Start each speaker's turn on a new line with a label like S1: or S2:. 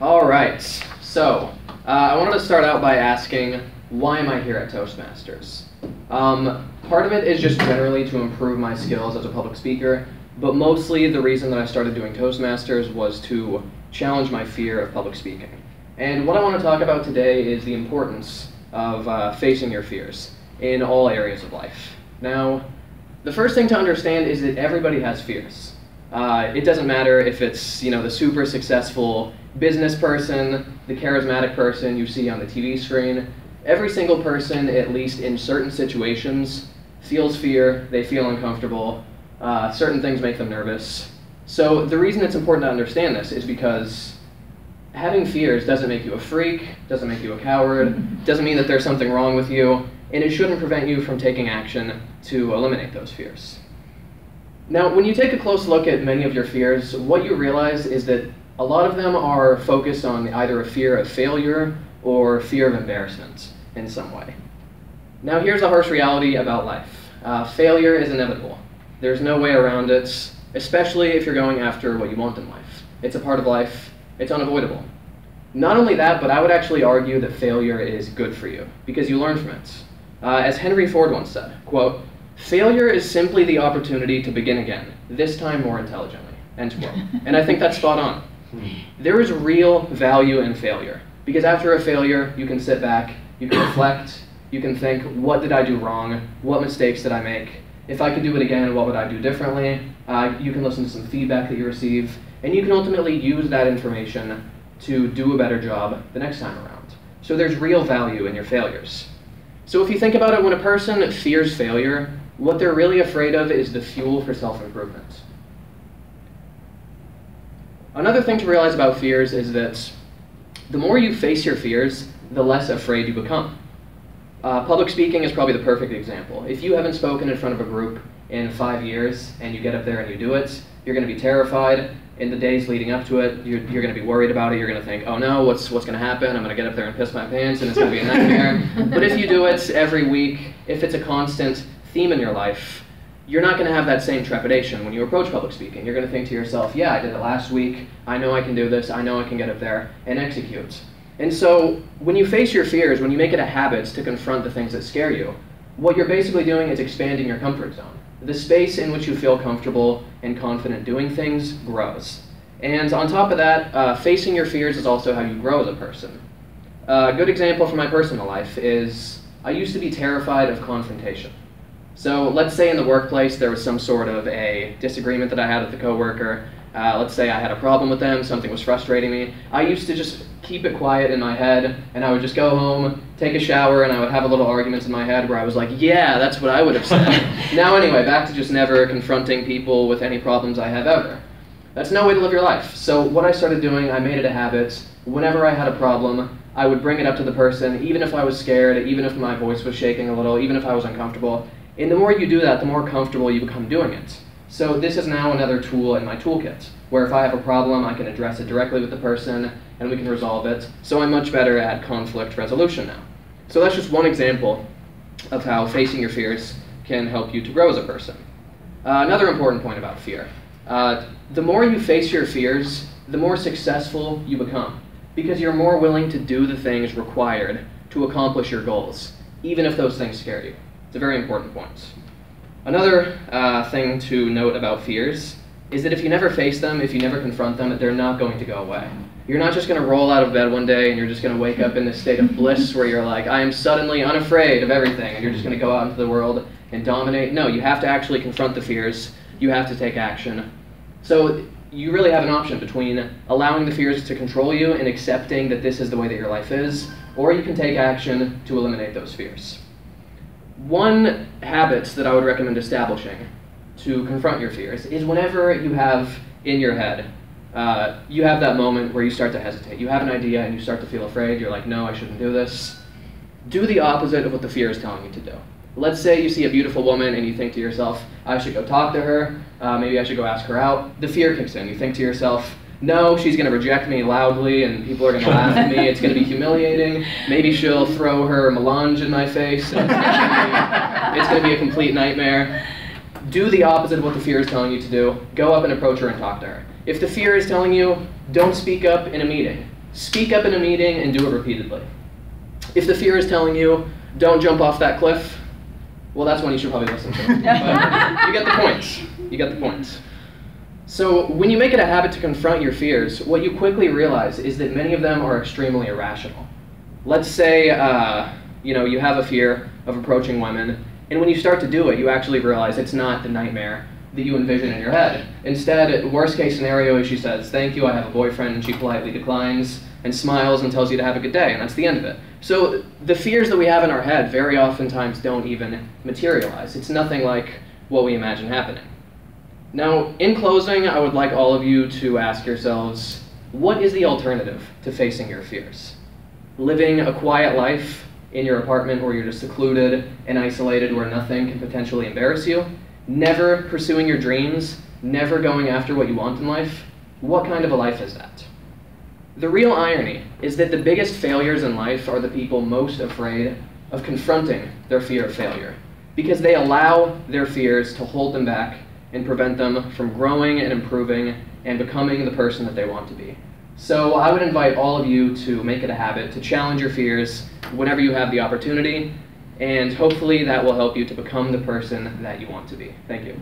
S1: All right, so I wanted to start out by asking, why am I here at Toastmasters? Part of it is just generally to improve my skills as a public speaker, but mostly the reason that I started doing Toastmasters was to challenge my fear of public speaking. And what I want to talk about today is the importance of facing your fears in all areas of life. Now, the first thing to understand is that everybody has fears. It doesn't matter if it's, the super successful business person, the charismatic person you see on the TV screen. Every single person, at least in certain situations, feels fear, they feel uncomfortable, certain things make them nervous. So the reason it's important to understand this is because having fears doesn't make you a freak, doesn't make you a coward, doesn't mean that there's something wrong with you, and it shouldn't prevent you from taking action to eliminate those fears. Now, when you take a close look at many of your fears, what you realize is that a lot of them are focused on either a fear of failure or fear of embarrassment in some way. Now, here's the harsh reality about life. Failure is inevitable. There's no way around it, especially if you're going after what you want in life. It's a part of life. It's unavoidable. Not only that, but I would actually argue that failure is good for you, because you learn from it. As Henry Ford once said, quote, "Failure is simply the opportunity to begin again, this time more intelligently," end quote. And I think that's spot on. There is real value in failure, because after a failure, you can sit back, you can reflect, you can think, what did I do wrong? What mistakes did I make? If I could do it again, what would I do differently? You can listen to some feedback that you receive, and you can ultimately use that information to do a better job the next time around. So there's real value in your failures. So if you think about it, when a person fears failure, what they're really afraid of is the fuel for self-improvement. Another thing to realize about fears is that the more you face your fears, the less afraid you become. Public speaking is probably the perfect example. If you haven't spoken in front of a group in 5 years and you get up there and you do it, you're going to be terrified. In the days leading up to it, you're going to be worried about it. You're going to think, oh no, what's going to happen? I'm going to get up there and piss my pants and it's going to be a nightmare. But if you do it every week, if it's a constant theme in your life, you're not going to have that same trepidation when you approach public speaking. You're going to think to yourself, yeah, I did it last week. I know I can do this. I know I can get up there and execute. And so when you face your fears, when you make it a habit to confront the things that scare you, what you're basically doing is expanding your comfort zone. The space in which you feel comfortable and confident doing things grows. And on top of that, facing your fears is also how you grow as a person. A good example from my personal life is I used to be terrified of confrontation. So let's say in the workplace there was some sort of a disagreement that I had with a coworker. Let's say I had a problem with them, something was frustrating me. I used to just keep it quiet in my head, and I would just go home, take a shower, and I would have a little arguments in my head where I was like, yeah, that's what I would have said. Now anyway, back to just never confronting people with any problems I have ever. That's no way to live your life. So what I started doing, I made it a habit. Whenever I had a problem, I would bring it up to the person, even if I was scared, even if my voice was shaking a little, even if I was uncomfortable. And the more you do that, the more comfortable you become doing it. So this is now another tool in my toolkit, where if I have a problem, I can address it directly with the person, and we can resolve it. So I'm much better at conflict resolution now. So that's just one example of how facing your fears can help you to grow as a person. Another important point about fear. The more you face your fears, the more successful you become, because you're more willing to do the things required to accomplish your goals, even if those things scare you. It's a very important point. Another thing to note about fears is that if you never face them, if you never confront them, they're not going to go away. You're not just going to roll out of bed one day and you're just going to wake up in this state of bliss where you're like, I am suddenly unafraid of everything, and you're just going to go out into the world and dominate. No, you have to actually confront the fears. You have to take action. So you really have an option between allowing the fears to control you and accepting that this is the way that your life is, or you can take action to eliminate those fears. One habit that I would recommend establishing to confront your fears is whenever you have in your head, you have that moment where you start to hesitate. You have an idea and you start to feel afraid. You're like, no, I shouldn't do this. Do the opposite of what the fear is telling you to do. Let's say you see a beautiful woman and you think to yourself, I should go talk to her. Maybe I should go ask her out. The fear kicks in. You think to yourself, no, she's going to reject me loudly and people are going to laugh at me. It's going to be humiliating. Maybe she'll throw her melange in my face. And it's going to be a complete nightmare. Do the opposite of what the fear is telling you to do. Go up and approach her and talk to her. If the fear is telling you, don't speak up in a meeting, Speak up in a meeting and do it repeatedly. If the fear is telling you, don't jump off that cliff, well, that's one you should probably listen to. But you get the points. You get the points. So when you make it a habit to confront your fears, what you quickly realize is that many of them are extremely irrational. Let's say you have a fear of approaching women, and when you start to do it, you actually realize it's not the nightmare that you envision in your head. Instead, worst case scenario is she says, "Thank you, I have a boyfriend," and she politely declines and smiles and tells you to have a good day, and that's the end of it. So the fears that we have in our head very oftentimes don't even materialize. It's nothing like what we imagine happening. Now, in closing, I would like all of you to ask yourselves, what is the alternative to facing your fears? Living a quiet life in your apartment where you're just secluded and isolated where nothing can potentially embarrass you? Never pursuing your dreams? Never going after what you want in life? What kind of a life is that? The real irony is that the biggest failures in life are the people most afraid of confronting their fear of failure, because they allow their fears to hold them back and prevent them from growing and improving and becoming the person that they want to be. So I would invite all of you to make it a habit to challenge your fears whenever you have the opportunity, and hopefully that will help you to become the person that you want to be. Thank you.